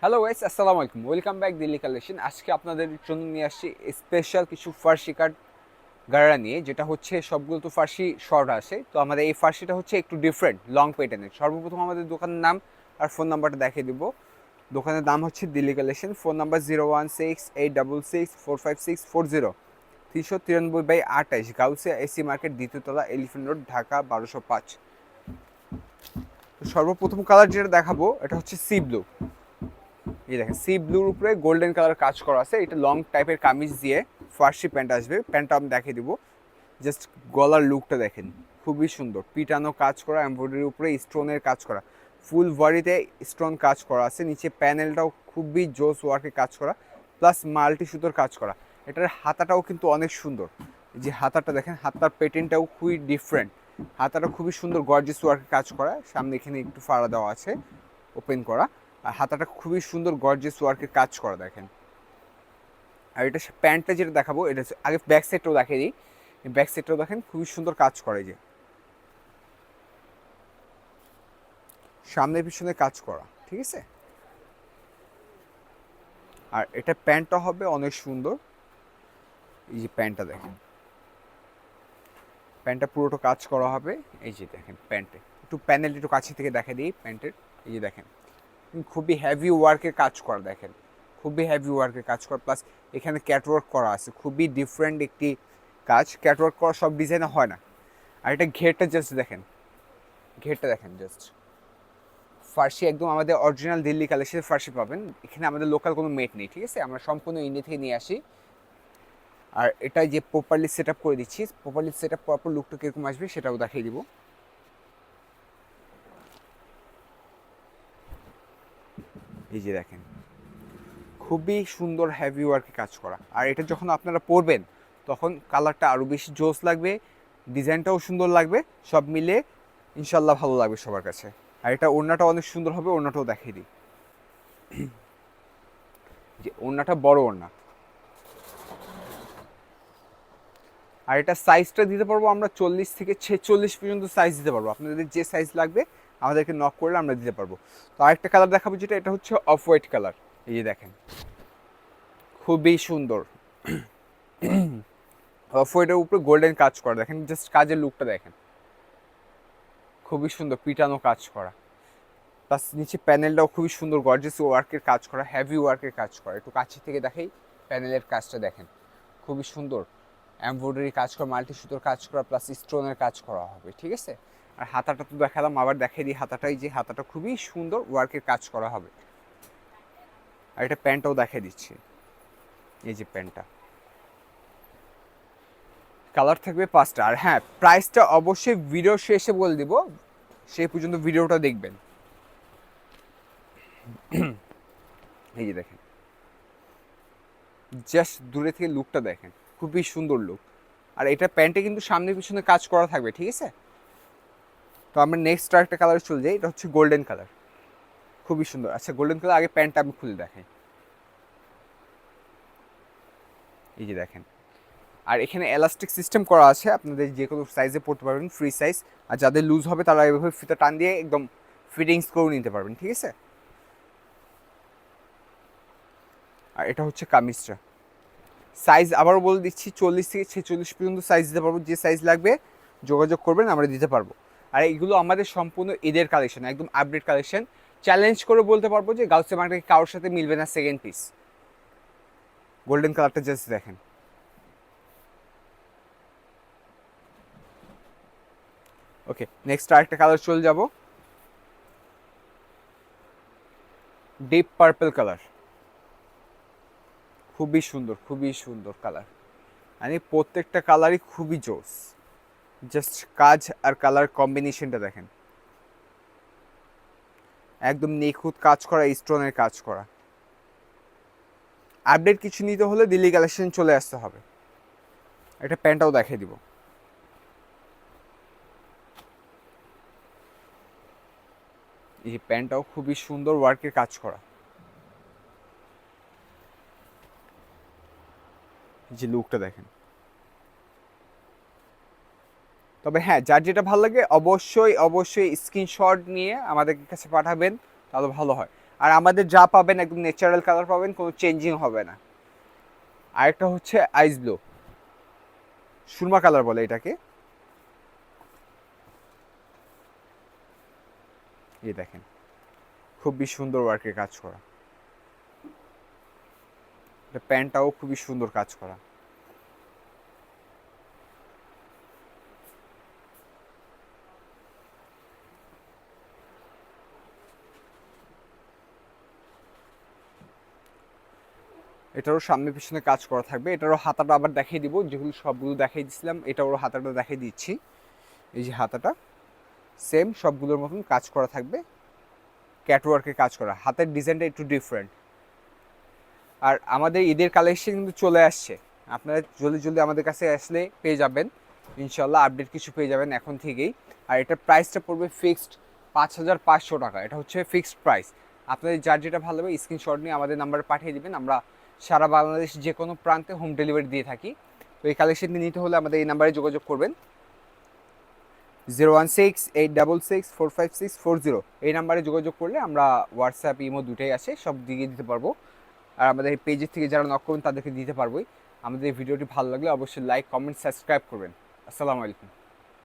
Hello guys, আসসালামু আলাইকুম। Welcome back Delhi collection. আজকে আপনাদের জন্য নিয়ে আসছি স্পেশাল কিছু ফার্সি কাট গাড়া নিয়ে, যেটা হচ্ছে সবগুলো তো ফার্সি শর্ট আসে। তো আমাদের এই ফার্সিটা হচ্ছে একটু ডিফারেন্ট, লং প্যাটার্নের। সর্বপ্রথম আমাদের দোকানের নাম আর ফোন নাম্বারটা দেখিয়ে দিব। দোকানের নাম হচ্ছে Delhi collection. Phone number 016-866-45640, 393/28, Gausia AC market, দ্বিতীয়তলা, এলিফেন্ট রোড, ঢাকা 1205। তো সর্বপ্রথম কালার যেটা দেখাবো এটা হচ্ছে সি ব্লু। এই দেখেন, সি ব্লুর উপরে গোল্ডেন কালার কাজ করা আছে। এটা লং টাইপের কামিজ দিয়ে ফার্সি প্যান্ট আসবে। প্যান্টটা আমি দেখিয়ে দিব। জাস্ট গলার লুকটা দেখেন, খুবই সুন্দর। পিটানো কাজ করা, এমব্রয়ডারির উপরে স্টোনের কাজ করা, ফুল বডিতে স্টোন কাজ করা আছে। নিচে প্যানেলটাও খুবই জোস ওয়ার্কে কাজ করা, প্লাস মাল্টি সুতোর কাজ করা। এটার হাতাটাও কিন্তু অনেক সুন্দর। এই যে হাতাটা দেখেন, হাতার প্যাটার্নটাও খুবই ডিফারেন্ট। হাতাটা খুবই সুন্দর গর্জিয়াস ওয়ার্কে কাজ করা। সামনে এখানে একটু ফাড়া দেওয়া আছে, ওপেন করা। আর হাতাটা খুবই সুন্দর গর্জিয়াস ওয়ার্কের কাজ করা দেখেন। আর এটা প্যান্টটা যেটা দেখাবো, এটা আগে ব্যাক সাইডটাও দেখিয়ে দিই। ব্যাক সাইডটাও দেখেন, খুবই সুন্দর কাজ করে। যে সামনে পিছনে কাজ করা, ঠিক আছে। আর এটা প্যান্টটা হবে অনেক সুন্দর। এই যে প্যান্টটা দেখেন, প্যান্টটা পুরোটা কাজ করা হবে। এই যে দেখেন প্যান্টে একটু প্যানেল একটু কাছে থেকে দেখা দিই প্যান্টের। এই যে দেখেন, খুবই হেভি ওয়ার্কের কাজ করা দেখেন, খুবই হেভি ওয়ার্কের কাজ করা। প্লাস এখানে ক্যাটওয়ার্ক করা আছে, খুবই ডিফারেন্ট একটি কাজ। ক্যাটওয়ার্ক করা সব ডিজাইনে হয় না। আর এটা ঘেরটা জাস্ট দেখেন, ঘেরটা দেখেন জাস্ট ফার্সি, একদম আমাদের অরিজিনাল দিল্লি কালেকশনের ফার্সি পাবেন। এখানে আমাদের লোকাল কোনো মেট নেই, ঠিক আছে। আমরা সম্পূর্ণ ইন্ডিয়া থেকে নিয়ে আসি। আর এটা যে প্রপারলি সেট আপ করে দিচ্ছি, প্রপারলি সেট আপ করার পর লুকটা কীরকম আসবে সেটাও দেখিয়ে দিব। এই যে দেখেন, খুবই সুন্দর হেভি ওয়ার্কে কাজ করা। আর এটা যখন আপনারা পরবেন তখন কালারটা আরও বেশি জোস লাগবে, ডিজাইনটাও সুন্দর লাগবে। সব মিলে ইনশাল্লাহ ভালো লাগবে সবার কাছে। আর এটা ওড়নাটা অনেক সুন্দর হবে, ওড়নাটাও দেখিয়ে দিই। যে ওড়নাটা বড় ওড়না। আর এটা সাইজটা দিতে পারবো আমরা 40 থেকে 46 পর্যন্ত সাইজ দিতে পারবো। আপনাদের যে সাইজ লাগবে আমাদেরকে নক করলে আমরা দিতে পারবো। তো আরেকটা কালার দেখাবো, যেটা এটা হচ্ছে অফ হোয়াইট কালার। এই যে দেখেন, খুবই সুন্দর। অফ হোয়াইটের উপরে গোল্ডেন কাজ করা দেখেন, জাস্ট কাজের লুকটা দেখেন, খুবই সুন্দর পিটানো কাজ করা। প্লাস নিচে প্যানেলটাও খুবই সুন্দর গর্জিয়াস ওয়ার্কের কাজ করা, হেভি ওয়ার্কের কাজ করা। একটু কাছে থেকে দেখাই, প্যানেলের কাজটা দেখেন, খুবই সুন্দর। এমব্রয়ডারি কাজ করা, মাল্টি সুতোর কাজ করা, প্লাস স্টোনের কাজ করা হবে, ঠিক আছে। আর হাতাটা তো দেখালাম, আবার দেখাই দিই হাতাটাই, যে হাতাটা খুবই সুন্দর ওয়ার্কের কাজ করা হবে। আর এটা প্যান্টটাও দেখাই দিচ্ছি। এই যে প্যান্টটা, কালার থাকবে 5টা। আর হ্যাঁ, প্রাইসটা অবশ্যই ভিডিও শেষে বলে দিব, সেই পর্যন্ত ভিডিওটা দেখবেন। এই যে দেখেন, জাস্ট দূরে থেকে লুকটা দেখেন, খুবই সুন্দর লুক। আর এটা প্যান্টে কিন্তু সামনে পিছনে কাজ করা থাকবে, ঠিক আছে। তো আমরা নেক্সট আরেকটা কালার চলে যাই, এটা হচ্ছে গোল্ডেন কালার, খুবই সুন্দর। আচ্ছা, গোল্ডেন কালার আগে প্যান্টটা আমি খুলে দেখাই। এই যে দেখেন, আর এখানে এলাস্টিক সিস্টেম করা আছে, আপনাদের যে কোনো সাইজে পড়তে পারবেন, ফ্রি সাইজ। আর যাদের লুজ হবে তারা এভাবে ফিতা টান দিয়ে একদম ফিটিংস করে নিতে পারবেন, ঠিক আছে। আর এটা হচ্ছে কামিজটা। সাইজ আবারও বলে দিচ্ছি, 40 থেকে 46 পর্যন্ত সাইজ দিতে পারবো। যে সাইজ লাগবে যোগাযোগ করবেন, আমরা দিতে পারবো। আর এইগুলো আমাদের সম্পূর্ণ ঈদের কালেকশন, একদম আপডেট কালেকশন। চ্যালেঞ্জ করে বলতে পারবো যে গাউসিয়া মার্কেটে কারোর সাথে মিলবে না সেকেন্ড পিস। গোল্ডেন কালারটা জাস্ট দেখেন। ওকে, নেক্সট আরেকটা কালার চলে যাব, ডিপ পার্পল কালার। খুবই সুন্দর, খুবই সুন্দর কালার। মানে প্রত্যেকটা কালারই খুবই জোস। জাস্ট কাজ আর কালার কম্বিনেশনটা দেখেন, একদম নিখুঁত কাজ করা, স্টোনের কাজ করা। আপডেট কিছু নিতে হলে দিল্লি কালেকশন চলে আসতে হবে। এটা প্যান্টটাও দেখিয়ে দিব। এই প্যান্টটাও খুবই সুন্দর ওয়ার্কের কাজ করা। যে লুকটা দেখেন। তবে হ্যাঁ, যার যেটা ভালো লাগে অবশ্যই অবশ্যই স্ক্রিনশট নিয়ে আমাদের কাছে পাঠাবেন, তাহলে ভালো হয়। আর আমাদের যা পাবেন একদম ন্যাচারাল কালার পাবেন, কোনো চেঞ্জিং হবে না। আরেকটা হচ্ছে আইস ব্লু, সুরমা কালার বলে এটাকে। এই দেখেন খুবই সুন্দর ওয়ার্কের কাজ করা, এটা প্যান্টটাও খুবই সুন্দর কাজ করা। এটারও সামনে পিছনে কাজ করা থাকবে। এটারও হাতাটা আবার দেখিয়ে দিব, যেগুলো সবগুলো দেখিয়ে দিচ্ছিলাম এটারও হাতাটা দেখিয়ে দিচ্ছি। এই যে হাতাটা সেম সবগুলোর মতন কাজ করা থাকবে, ক্যাটওয়ার্কে কাজ করা, হাতের ডিজাইনটা একটু ডিফারেন্ট। আর আমাদের ঈদের কালেকশন কিন্তু চলে আসছে, আপনারা জলদি জলদি আমাদের কাছে আসলে পেয়ে যাবেন ইনশাল্লাহ, আপডেট কিছু পেয়ে যাবেন এখন থেকেই। আর এটার প্রাইসটা পড়বে ফিক্সড 5,500 টাকা, এটা হচ্ছে ফিক্সড প্রাইস। আপনাদের যার যেটা ভালো হবে স্ক্রিনশট নিয়ে আমাদের নাম্বারে পাঠিয়ে দিবেন, আমরা সারা বাংলাদেশ যে কোনো প্রান্তে হোম ডেলিভারি দিয়ে থাকি। তো এই কালেকশনটি নিতে হলে আমাদের এই নাম্বারে যোগাযোগ করবেন, 016-866-45640। এই নাম্বারে যোগাযোগ করলে আমরা হোয়াটসঅ্যাপ ইমো দুটোই আছে, সব দিয়ে দিতে পারবো। আর আমাদের এই পেজের থেকে যারা নক করবেন তাদেরকে দিতে পারবোই। আমাদের এই ভিডিওটি ভালো লাগলে অবশ্যই লাইক, কমেন্ট, সাবস্ক্রাইব করবেন। আসসালামু আলাইকুম।